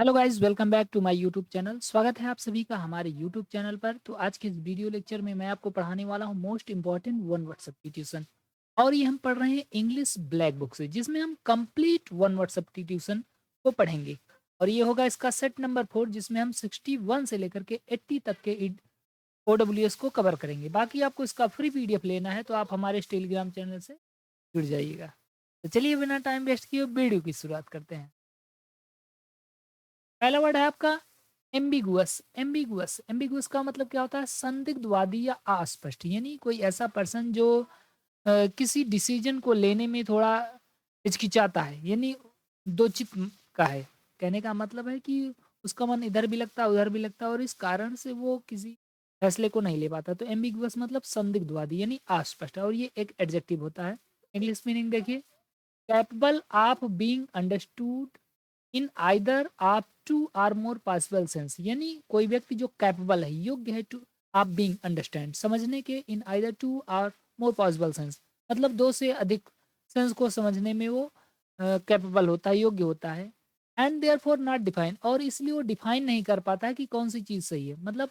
Hello guys, welcome back to my YouTube channel. स्वागत है आप सभी का हमारे यूट्यूब चैनल पर। तो आज के इस वीडियो लेक्चर में मैं आपको पढ़ाने वाला हूँ most important one word substitution. और ये हम पढ़ रहे हैं इंग्लिश ब्लैक बुक से, जिसमें हम कंप्लीट वन वर्ड सब्स्टिट्यूशन को पढ़ेंगे। और ये होगा इसका सेट नंबर 4, जिसमें हम 61 से लेकर के 80 तक के OWS को कवर करेंगे। बाकी आपको इसका फ्री PDF लेना है तो आप हमारे इस टेलीग्राम चैनल से जुड़ जाइएगा। तो चलिए बिना टाइम वेस्ट किए वीडियो की शुरुआत करते हैं। पहला वर्ड है आपका एम्बिगुअस। एम्बिगुअस एम्बिगुअस का मतलब क्या होता है? संदिग्धवादी या अस्पष्ट, यानी कोई ऐसा पर्सन जो किसी डिसीजन को लेने में थोड़ा हिचकिचाता है, यानी दो चित का है। कहने का मतलब है कि उसका मन इधर भी लगता है उधर भी लगता है और इस कारण से वो किसी फैसले को नहीं ले पाता। तो एम्बिगुअस मतलब संदिग्धवादी यानी अस्पष्ट, और ये एक एडजेक्टिव होता है। इंग्लिश मीनिंग देखिए, capable of being understood in either of two or more possible sense, यानी कोई व्यक्ति जो कैपेबल है, योग्य है टू आप बीइंग अंडरस्टैंड, समझने के, in either two or more possible sense, मतलब दो से अधिक सेंस को समझने में वो कैपेबल होता है, योग्य होता है। And therefore not define, और इसलिए वो डिफाइन नहीं कर पाता है कि कौन सी चीज़ सही है। मतलब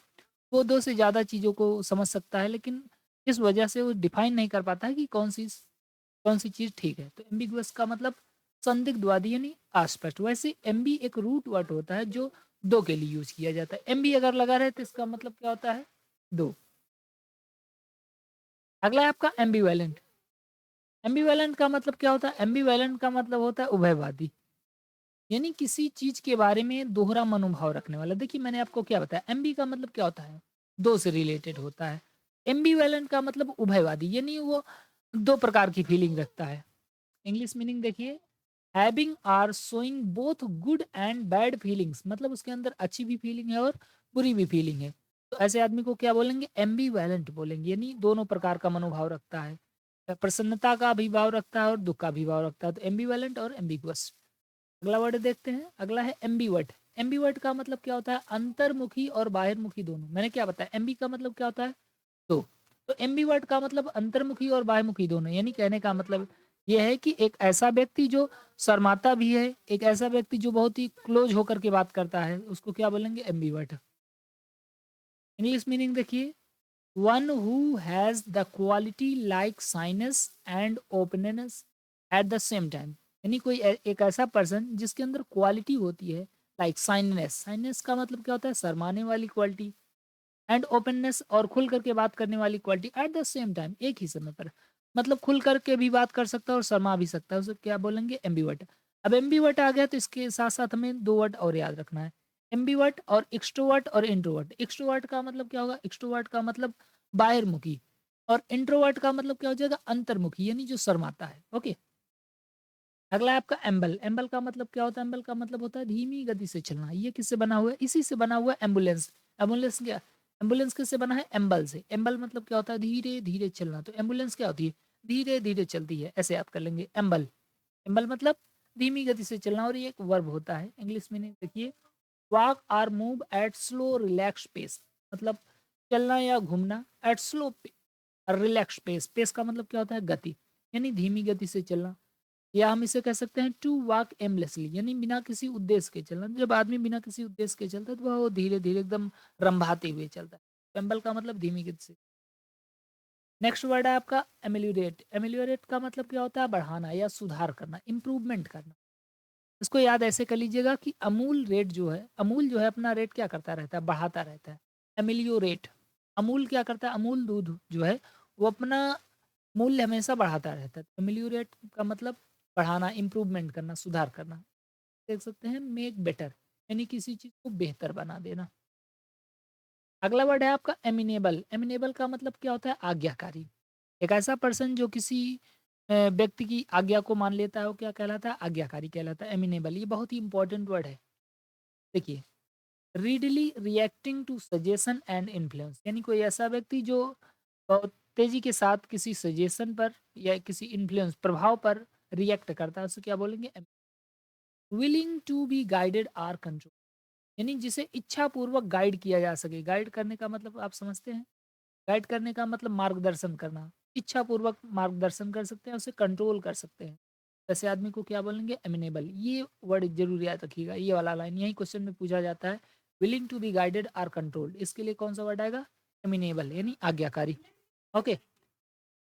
वो दो से ज़्यादा चीज़ों को समझ सकता है, लेकिन इस वजह से वो डिफाइन नहीं कर पाता है कि कौन सी चीज़ ठीक है। तो एम्बिगुअस का मतलब संदिग्धवादी यानी अस्पष्ट। वैसे एमबी एक रूट वर्ड होता है जो दो के लिए यूज किया जाता है। एमबी अगर लगा रहे तो इसका मतलब क्या होता है? दो। अगला है आपका एम्बीवैलेंट। एम्बीवैलेंट का मतलब क्या होता है? एम्बीवैलेंट का मतलब होता है उभयवादी, यानी किसी चीज के बारे में दोहरा मनोभाव रखने वाला। देखिए मैंने आपको क्या बताया, एमबी का मतलब क्या होता है? दो से रिलेटेड होता है। एम्बीवैलेंट का मतलब उभयवादी, यानी वो दो प्रकार की फीलिंग रखता है। इंग्लिश मीनिंग देखिए, having or showing both good and bad feelings, मतलब उसके अंदर अच्छी भी फीलिंग है और बुरी भी फीलिंग है। तो ऐसे आदमी को क्या बोलेंगे? एम्बीवैलेंट बोलेंगे, यानी दोनों प्रकार का मनोभाव रखता है। प्रसन्नता का भी भाव रखता है और दुख का भी भाव रखता है। तो एम्बीवैलेंट और एम्बिगुअस। अगला वर्ड देखते हैं, अगला है एम्बीवर्ट। एम्बीवर्ट का मतलब क्या होता है? अंतर्मुखी और बाहिर्मुखी दोनों। मैंने क्या बताया, एम्बी का मतलब क्या होता है? दो। तो एम्बीवर्ट का मतलब अंतर्मुखी और बाह्यमुखी दोनों, यानी कहने का मतलब यह है कि एक ऐसा व्यक्ति जो शर्माता भी है, एक ऐसा व्यक्ति जो बहुत ही क्लोज होकर के बात करता है, उसको क्या बोलेंगे? एम्बीवर्ट। इंग्लिश मीनिंग देखिए, one who has the quality like shyness and openness at the same time, यानी कोई एक ऐसा पर्सन जिसके अंदर क्वालिटी होती है लाइक साइनेस। साइनेस का मतलब क्या होता है? शर्माने वाली क्वालिटी। एंड ओपननेस, और खुल करके बात करने वाली quality eight the same time, एक ही समय पर। मतलब खुल करके भी बात कर सकता है और शर्मा भी सकता है, उसे क्या बोलेंगे? एम्बीवर्ट। अब एम्बीवर्ट आ गया तो इसके साथ साथ हमें दो वर्ड और याद रखना है, एम्बीवर्ट और एक्सट्रोवर्ट और इंट्रोवर्ट। एक्सट्रोवर्ट का मतलब क्या होगा? एक्सट्रोवर्ट का मतलब बाहिर्मुखी, और इंट्रोवर्ट का मतलब क्या हो जाएगा? अंतर्मुखी, यानी जो शर्माता है। ओके। अगला है आपका एम्बल। एम्बल का मतलब क्या होता है? एम्बल का मतलब होता है धीमी गति से चलना। ये किससे बना हुआ है? इसी से बना हुआ है एम्बुलेंस। एम्बुलेंस क्या? एम्बुलेंस किससे बना है? एम्बल से। एम्बल मतलब क्या होता है? धीरे धीरे चलना। तो एम्बुलेंस क्या होती है? धीरे धीरे चलती है, ऐसे याद कर लेंगे एम्बल। एम्बल मतलब धीमी गति से चलना, और ये एक वर्ब होता है। इंग्लिश मीनिंग देखिए, walk or move at slow relax pace, मतलब चलना या घूमना at slow relax pace. Pace का मतलब क्या होता है? गति, यानी धीमी गति से चलना। या हम इसे कह सकते हैं टू वॉक एमलेसली, यानी बिना किसी उद्देश्य के चलना। जब आदमी बिना किसी उद्देश्य के चलता है तो वह धीरे धीरे एकदम रंभाते हुए चलता है। टेम्पल का मतलब धीमी गति से। नेक्स्ट वर्ड है आपका एमेल्योरेट। एमेल्योरेट का मतलब क्या होता है? बढ़ाना या सुधार करना, इम्प्रूवमेंट करना। इसको याद ऐसे कर लीजिएगा कि अमूल रेट जो है, अमूल जो है अपना रेट क्या करता रहता है? बढ़ाता रहता है। एमेलियोरेट, अमूल क्या करता है? अमूल दूध जो है वो अपना मूल्य हमेशा बढ़ाता रहता है। एमेलियोरेट का मतलब बढ़ाना, इम्प्रूवमेंट करना, सुधार करना। देख सकते हैं मेक बेटर, यानी किसी चीज को बेहतर बना देना। अगला वर्ड है आपका एमिनेबल। एमिनेबल का मतलब क्या होता है? आज्ञाकारी। एक ऐसा पर्सन जो किसी व्यक्ति की आज्ञा को मान लेता है, वो क्या कहलाता है? आज्ञाकारी कहलाता है। एमिनेबल ये बहुत ही इंपॉर्टेंट वर्ड है। देखिए, readily reacting to suggestion and influence, यानी कोई ऐसा व्यक्ति जो बहुत तेजी के साथ किसी सजेशन पर या किसी इन्फ्लुएंस प्रभाव पर रिएक्ट करता है, उसे क्या बोलेंगे? Willing to be guided or control, यानी जिसे इच्छा पूर्वक गाइड किया जा सके। गाइड करने का मतलब आप समझते हैं? गाइड करने का मतलब मार्गदर्शन करना। इच्छा पूर्वक मार्गदर्शन कर सकते हैं, उसे कंट्रोल कर सकते हैं। वैसे आदमी को क्या बोलेंगे? एमिनेबल। ये वर्ड ज़रूर याद रखिएगा, ये वाला लाइन यही क्वेश्चन में पूछा जाता है। विलिंग टू बी गाइडेड और कंट्रोल्ड, इसके लिए कौन सा वर्ड आएगा? एमिनेबल यानी आज्ञाकारी। ओके,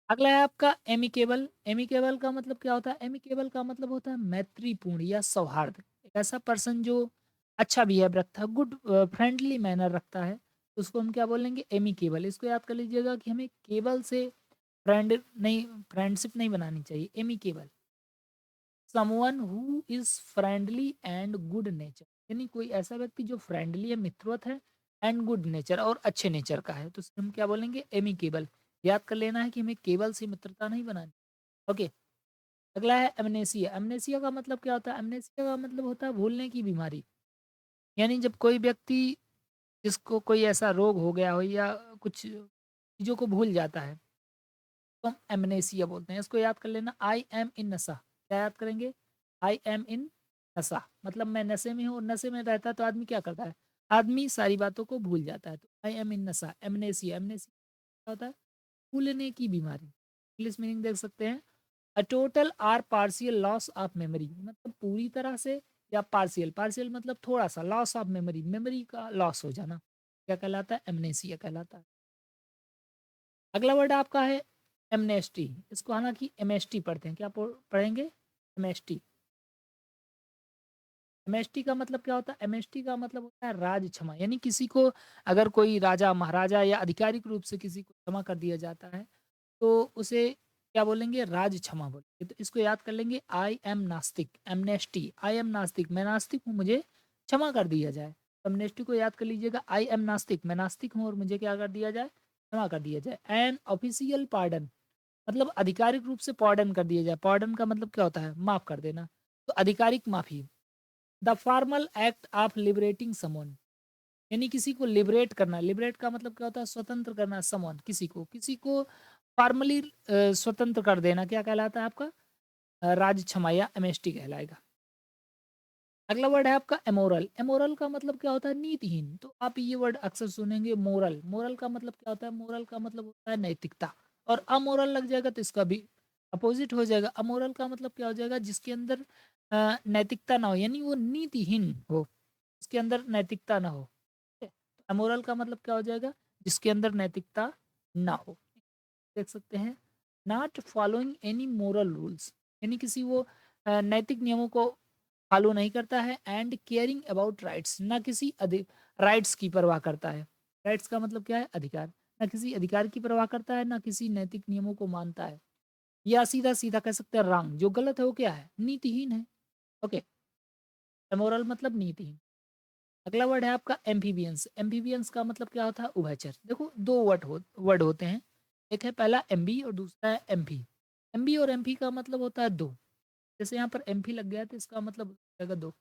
अगला है आपका एमिकेबल। एमिकेबल का मतलब क्या होता है? एमिकेबल का मतलब होता है मैत्रीपूर्ण या सौहार्द। एक ऐसा पर्सन जो अच्छा बिहेव रखता है, गुड फ्रेंडली मैनर रखता है, तो उसको हम क्या बोलेंगे? एमिकेबल। इसको याद कर लीजिएगा कि हमें केबल से फ्रेंडशिप नहीं बनानी चाहिए, amicable. Someone who is friendly and good nature, यानी कोई ऐसा व्यक्ति जो फ्रेंडली है, मित्रवत है, एंड गुड नेचर और अच्छे नेचर का है, तो उसे हम क्या बोलेंगे? एमिकेबल। याद कर लेना है कि हमें केवल से मित्रता नहीं बनानी। ओके, अगला है एमनेसिया। एमनेसिया का मतलब क्या होता है? एमनेसिया का मतलब होता है भूलने की बीमारी। यानी जब कोई व्यक्ति, जिसको कोई ऐसा रोग हो गया हो या कुछ चीज़ों को भूल जाता है, तो हम एमनेसिया बोलते हैं। इसको याद कर लेना, आई एम इन नशा। क्या याद करेंगे? आई एम इन नशा, मतलब मैं नशे में हूँ। नशे में रहता है तो आदमी क्या करता है? आदमी सारी बातों को भूल जाता है। तो आई एम इन नशा, एमनेसिया। एमनेसिया क्या होता है? भूलने की बीमारी। इंग्लिश मीनिंग देख सकते हैं, a total or partial loss of memory, मतलब पूरी तरह से या पार्शियल। पार्शियल मतलब थोड़ा सा, लॉस ऑफ मेमोरी, मेमोरी का लॉस हो जाना, क्या कहलाता है? एमनेसिया कहलाता है। अगला वर्ड आपका है एमनेस्टी। इसको हालांकि एमएसटी पढ़ते हैं, क्या पढ़ेंगे? एमएसटी। एमएसटी का मतलब क्या होता है? एमएसटी का मतलब होता है राज क्षमा। यानी किसी को, अगर कोई राजा महाराजा या आधिकारिक रूप से किसी को क्षमा कर दिया जाता है, तो उसे क्या बोलेंगे? राज क्षमा बोलेंगे। तो इसको याद कर लेंगे, आई एम नास्तिक। एमनेस्टी, आई एम नास्तिक, मैं नास्तिक हूँ, मुझे क्षमा कर दिया जाए। तो एमनेस्टी को याद कर लीजिएगा, आई एम नास्तिक, मैं नास्तिक हूँ और मुझे क्या कर दिया जाए? क्षमा कर दिया जाए। एन ऑफिशियल पार्डन, मतलब आधिकारिक रूप से पार्डन कर दिया जाए। पार्डन का मतलब क्या होता है? माफ कर देना। तो आधिकारिक माफी। The formal act of liberating someone, यानी किसी को लिबरेट करना। लिबरेट का मतलब क्या होता है? स्वतंत्र करना। समवन, किसी को फॉर्मली स्वतंत्र कर देना, क्या कहलाता है आपका? राज क्षमा या एमेस्टी कहलाएगा। अगला वर्ड है आपका एमोरल। एमोरल का मतलब क्या होता है? नीतिहीन। तो आप ये वर्ड अक्सर सुनेंगे, मोरल। मोरल का मतलब क्या होता है? मोरल का मतलब होता है नैतिकता। और अमोरल लग जाएगा तो इसका भी अपोजिट हो जाएगा। अमोरल का मतलब क्या हो जाएगा? जिसके अंदर नैतिकता ना हो, यानी वो नीतिहीन हो, उसके अंदर नैतिकता ना हो। ठीक है? तो अमोरल का मतलब क्या हो जाएगा? जिसके अंदर नैतिकता ना हो। देख सकते हैं, not following any moral rules, यानी किसी वो नैतिक नियमों को फॉलो नहीं करता है। एंड केयरिंग अबाउट राइट्स, ना किसी राइट्स की परवाह करता है। राइट्स का मतलब क्या है? अधिकार। ना किसी अधिकार की परवाह करता है, ना किसी नैतिक नियमों को मानता है। या सीधा सीधा कह सकते हैं रॉन्ग, जो गलत है वो क्या है? नीतिहीन है। ओके, इमोरल मतलब नीतिहीन। अगला वर्ड है आपका एम्फीबियंस। एम्फीबियंस का मतलब क्या होता है? उभयचर। देखो, दो वर्ड होते हैं, एक है पहला एमबी और दूसरा है एमपी। एमबी और एमपी का मतलब होता है दो। जैसे यहाँ पर एमपी लग गया तो इसका मतलब हो जाएगा दो।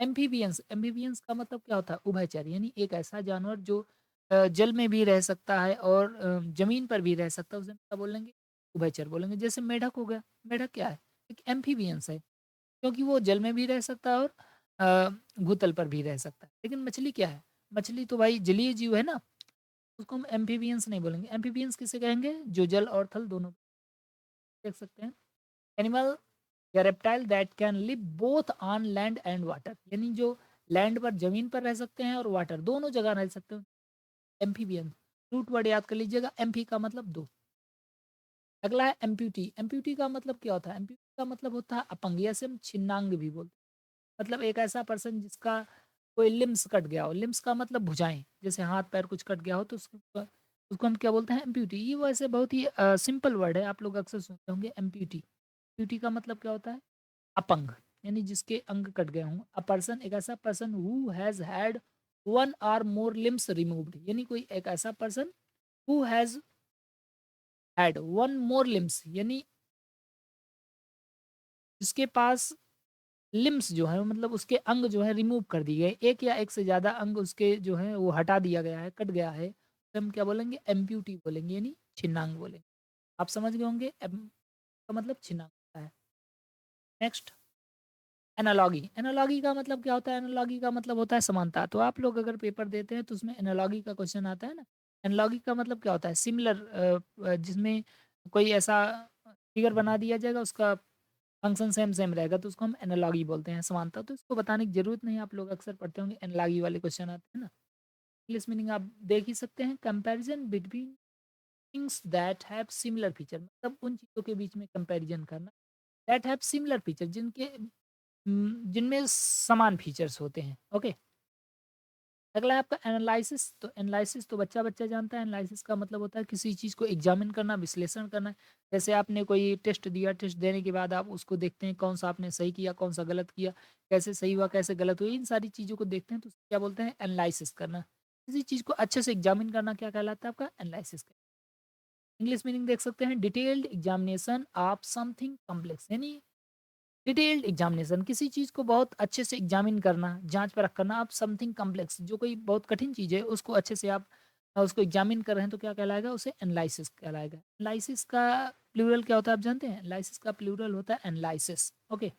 एम्फीबियंस, एम्फीबियंस का मतलब क्या होता है? उभयचर, यानी एक ऐसा जानवर जो जल में भी रह सकता है और जमीन पर भी रह सकता है, उसे हम क्या बोलेंगे? उभयचर बोलेंगे। जैसे मेढक हो गया, मेढक क्या है? एक एम्फीबियंस है, क्योंकि वो जल में भी रह सकता है और भूतल पर भी रह सकता है। लेकिन मछली क्या है? मछली तो भाई जलीय जीव है ना, उसको हम एम्फीबियंस नहीं बोलेंगे। एम्फीबियंस किसे कहेंगे? जो जल और थल दोनों। देख सकते हैं, एनिमल या reptile that can live both on land and water, यानी जो लैंड पर, जमीन पर रह सकते हैं और वाटर, दोनों जगह रह सकते हैं। एम्फीबियंस, रूट वर्ड याद कर लीजिएगा, एम्फी का मतलब दो। अगला है एम्प्यूटी। एम्प्यूटी का मतलब क्या होता है? एम्प्यूटी का मतलब होता है अपंग, या से हम छिन्नांग भी बोलते हैं। मतलब एक ऐसा पर्सन जिसका कोई लिम्स कट गया हो। लिम्स का मतलब भुजाएं, जैसे हाथ पैर कुछ कट गया हो तो उसको हम क्या बोलते हैं? एम्प्यूटी। ये वैसे बहुत ही सिंपल वर्ड है, आप लोग अक्सर सुनते होंगे एम्प्यूटी। एम्प्यूटी का मतलब क्या होता है? अपंग, यानी जिसके अंग कट गए हों। अ पर्सन, एक ऐसा person who has had one और मोर लिम्स रिमूव्ड, यानी कोई एक ऐसा person who has had one more limbs, यानी जिसके पास लिम्स जो है, मतलब उसके अंग जो है रिमूव कर दिए गए, एक या एक से ज़्यादा अंग उसके जो है वो हटा दिया गया है, कट गया है, तो हम क्या बोलेंगे? एम्प्यूटी बोलेंगे, यानी छिन्नांग बोलेंगे। आप समझ गए होंगे, एम का मतलब छिन्नांग होता है। Next, analogy. एनालॉगी का मतलब क्या होता है? एनालॉगी का मतलब होता है समानता। तो आप लोग अगर पेपर देते हैं तो उसमें एनालॉगी का क्वेश्चन आता है ना। एनालॉगी का मतलब क्या होता है? सिमिलर, जिसमें कोई ऐसा फिगर बना दिया जाएगा, उसका फंक्शन सेम सेम रहेगा तो उसको हम एनालॉगी बोलते हैं, समानता। तो इसको बताने की ज़रूरत नहीं है, आप लोग अक्सर पढ़ते होंगे, एनालॉगी वाले क्वेश्चन आते हैं ना। इंग्लिश मीनिंग आप देख ही सकते हैं, comparison between things that have similar feature, मतलब उन चीज़ों के बीच में कंपैरिजन करना, दैट हैव सिमिलर फीचर, जिनमें समान फीचर्स होते हैं। ओके, अगला है आपका एनालिसिस। तो एनालिसिस तो बच्चा-बच्चा जानता है, एनालिसिस का मतलब होता है किसी चीज़ को एग्ज़ामिन करना, विश्लेषण करना। जैसे आपने कोई टेस्ट दिया, टेस्ट देने के बाद आप उसको देखते हैं कौन-सा आपने सही किया, कौन-सा गलत किया, कैसे सही हुआ, कैसे गलत हुआ, इन सारी चीज़ों को देखते हैं तो क्या बोलते हैं एनालिसिस करना। किसी चीज़ को अच्छे से एग्ज़ामिन करना क्या कहलाता है आपका एनालिसिस। इंग्लिश मीनिंग देख सकते हैं, detailed examination of something complex, यानी डिटेल्ड एग्जामिनेशन, किसी चीज़ को बहुत अच्छे से एग्जामिन करना, जांच परख करना। आप समथिंग कॉम्प्लेक्स, जो कोई बहुत कठिन चीज़ है उसको अच्छे से आप उसको एग्जामिन कर रहे हैं तो क्या कहलाएगा, उसे एनालिसिस कहलाएगा। एनालिसिस का प्लूरल क्या होता है आप जानते हैं? एनालिसिस का प्लूरल होता है एनालिसिस। ओके,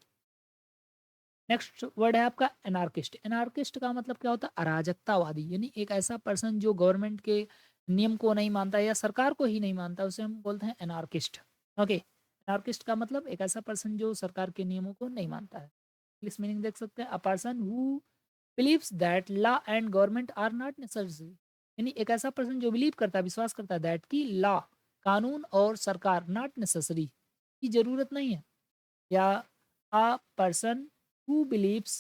नेक्स्ट वर्ड है आपका एनार्किस्ट। एनार्किस्ट का मतलब क्या होता है? अराजकतावादी, यानी एक ऐसा पर्सन जो गवर्नमेंट के नियम को नहीं मानता या सरकार को ही नहीं मानता, उसे हम बोलते हैं एनार्किस्ट। ओके, एनार्किस्ट का मतलब एक ऐसा पर्सन जो सरकार के नियमों को नहीं मानता है। इंग्लिश मीनिंग देख सकते हैं, a person who believes that law and government are not necessary, यानी एक ऐसा पर्सन जो बिलीव करता है, विश्वास करता है दैट की लॉ, कानून और सरकार, नॉट नेसेसरी, की जरूरत नहीं है। या a person who believes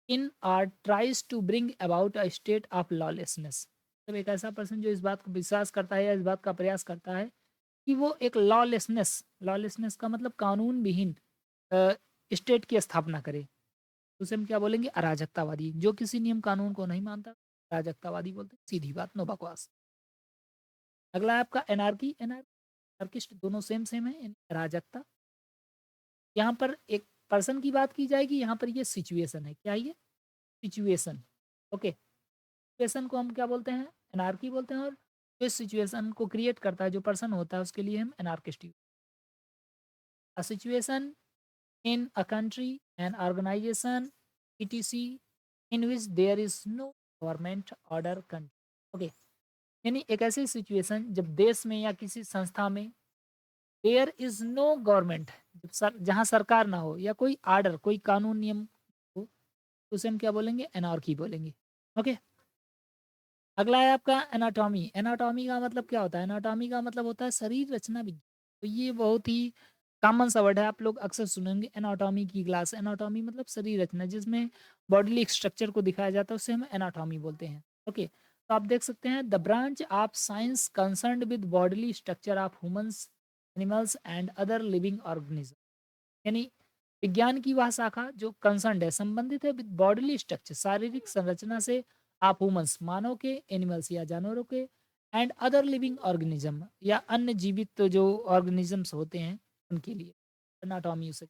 in or tries to bring about a state of lawlessness, मतलब एक ऐसा पर्सन जो इस बात को विश्वास करता है या इस बात का प्रयास करता है कि वो एक लॉलेसनेस, लॉलेसनेस का मतलब कानून विहीन स्टेट की स्थापना करे, तो उसे हम क्या बोलेंगे? अराजकतावादी। जो किसी नियम कानून को नहीं मानता, अराजकतावादी बोलते हैं, सीधी बात, नो बकवास। अगला है आपका एनार्की। एनार्किस्ट दोनों सेम सेम है, यानी अराजकता। यहाँ पर एक पर्सन की बात की जाएगी, यहाँ पर ये सिचुएशन है, क्या है ये? सिचुएशन। ओके, सिचुएशन को हम क्या बोलते हैं? एनार्की बोलते हैं। और जो सिचुएशन को क्रिएट करता है, जो पर्सन होता है, उसके लिए हम anarchist. A situation in a country, an organization, ETC, in which there is no government order country. Okay, यानी एक ऐसी सिचुएशन जब देश में या किसी संस्था में देयर इज नो गवर्नमेंट, जब जहाँ सरकार ना हो या कोई आर्डर, कोई कानून नियम हो, तो उसे हम क्या बोलेंगे? एनार्की बोलेंगे। ओके, अगला है आपका एनाटॉमी। एनाटॉमी का मतलब क्या होता है? एनाटॉमी का मतलब होता है शरीर रचना विज्ञान। तो ये बहुत ही कॉमन सा वर्ड है, आप लोग अक्सर सुनेंगे एनाटॉमी की क्लास। एनाटॉमी मतलब शरीर रचना, जिसमें बॉडीली स्ट्रक्चर को दिखाया जाता है, उसे हम एनाटॉमी बोलते हैं। ओके, तो आप देख सकते हैं, the branch of science concerned with bodily structure of humans, animals and other living organism, यानी विज्ञान की वह शाखा जो कंसर्न्ड है, संबंधित है विद बॉडीली स्ट्रक्चर, शारीरिक संरचना से, आप ह्यूमंस, मानव के, एनिमल्स या जानवरों के, एंड अदर लिविंग ऑर्गेनिज्म या अन्य जीवित जो ऑर्गेनिजम्स होते हैं उनके लिए एनाटॉमी उसे।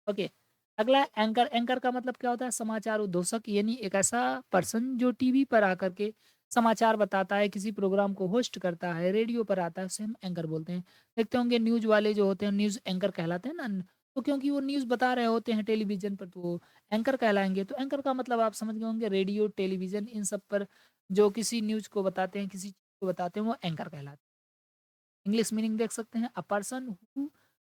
ओके, अगला एंकर। एंकर का मतलब क्या होता है? समाचार उद्घोषक, यानी एक ऐसा पर्सन जो टीवी पर आकर के समाचार बताता है, किसी प्रोग्राम को होस्ट करता है, रेडियो पर आता है, उसे हम एंकर बोलते हैं। देखते होंगे न्यूज़ वाले जो होते हैं, न्यूज़ एंकर कहलाते हैं ना, तो क्योंकि वो न्यूज़ बता रहे होते हैं टेलीविज़न पर, तो वो एंकर कहलाएँगे। तो एंकर का मतलब आप समझ गए होंगे, रेडियो, टेलीविज़न, इन सब पर जो किसी न्यूज़ को बताते हैं, किसी चीज़ को बताते हैं, वो एंकर कहलाते हैं। इंग्लिश मीनिंग देख सकते हैं, a person who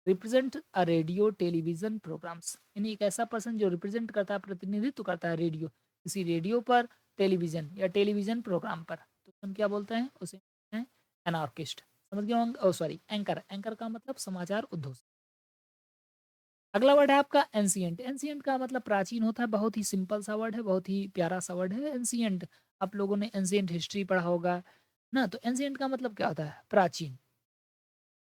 represent a radio television programs, यानी एक ऐसा पर्सन जो रिप्रेजेंट करता है, प्रतिनिधित्व करता है रेडियो, किसी रेडियो पर, टेलीविजन या टेलीविजन प्रोग्राम पर, तो हम क्या बोलते हैं? उसे हैं एनार्किस्ट। समझ गए होंगे? ओ सॉरी, एंकर। एंकर का मतलब समाचार उद्घोषक। अगला वर्ड है आपका एंशिएंट। एंशिएंट का मतलब प्राचीन होता है, बहुत ही सिंपल सा वर्ड है, बहुत ही प्यारा सा वर्ड है एंशिएंट। आप लोगों ने एंशिएंट हिस्ट्री पढ़ा होगा ना, तो एंशिएंट का मतलब क्या होता है? प्राचीन।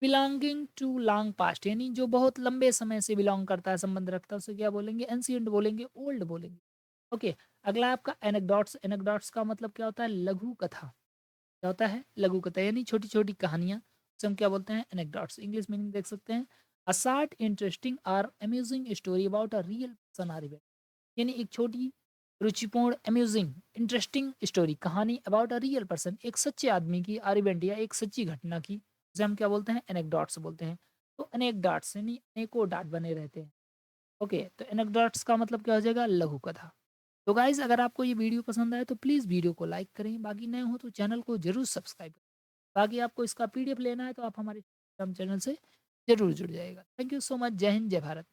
बिलोंगिंग टू लॉन्ग पास्ट, यानी जो बहुत लंबे समय से बिलोंग करता है, संबंध रखता है, उसे क्या बोलेंगे? एंशिएंट बोलेंगे, ओल्ड बोलेंगे। ओके, अगला आपका एनेक्डोट्स। एनेक्डोट्स का मतलब क्या होता है? लघु कथा। क्या होता है? लघु कथा, यानी छोटी छोटी कहानियां, उसे हम क्या बोलते हैं? एनेक्डोट्स। इंग्लिश मीनिंग देख सकते हैं, अ शॉर्ट इंटरेस्टिंग और amusing story about a real person और इवेंट, यानी एक छोटी रुचिपूर्ण, अम्यूजिंग, इंटरेस्टिंग स्टोरी, कहानी अबाउट अ रियल पर्सन, एक सच्चे आदमी की, और इवेंट या एक सच्ची घटना की, उसे हम क्या बोलते हैं? एनेक्डोट्स बोलते हैं। तो अनेक्डोट्स यानी अनेकों डाट बने रहते हैं। ओके, तो एनेक्डोट्स का मतलब क्या हो जाएगा? लघु कथा। तो गाइज, अगर आपको ये वीडियो पसंद आए तो प्लीज़ वीडियो को लाइक करें, बाकी नए हो तो चैनल को जरूर सब्सक्राइब करें। बाकी आपको इसका पीडीएफ लेना है तो आप हमारे टेलीग्राम चैनल से ज़रूर जुड़ जाइएगा। Thank you so much. जय हिंद, जय भारत।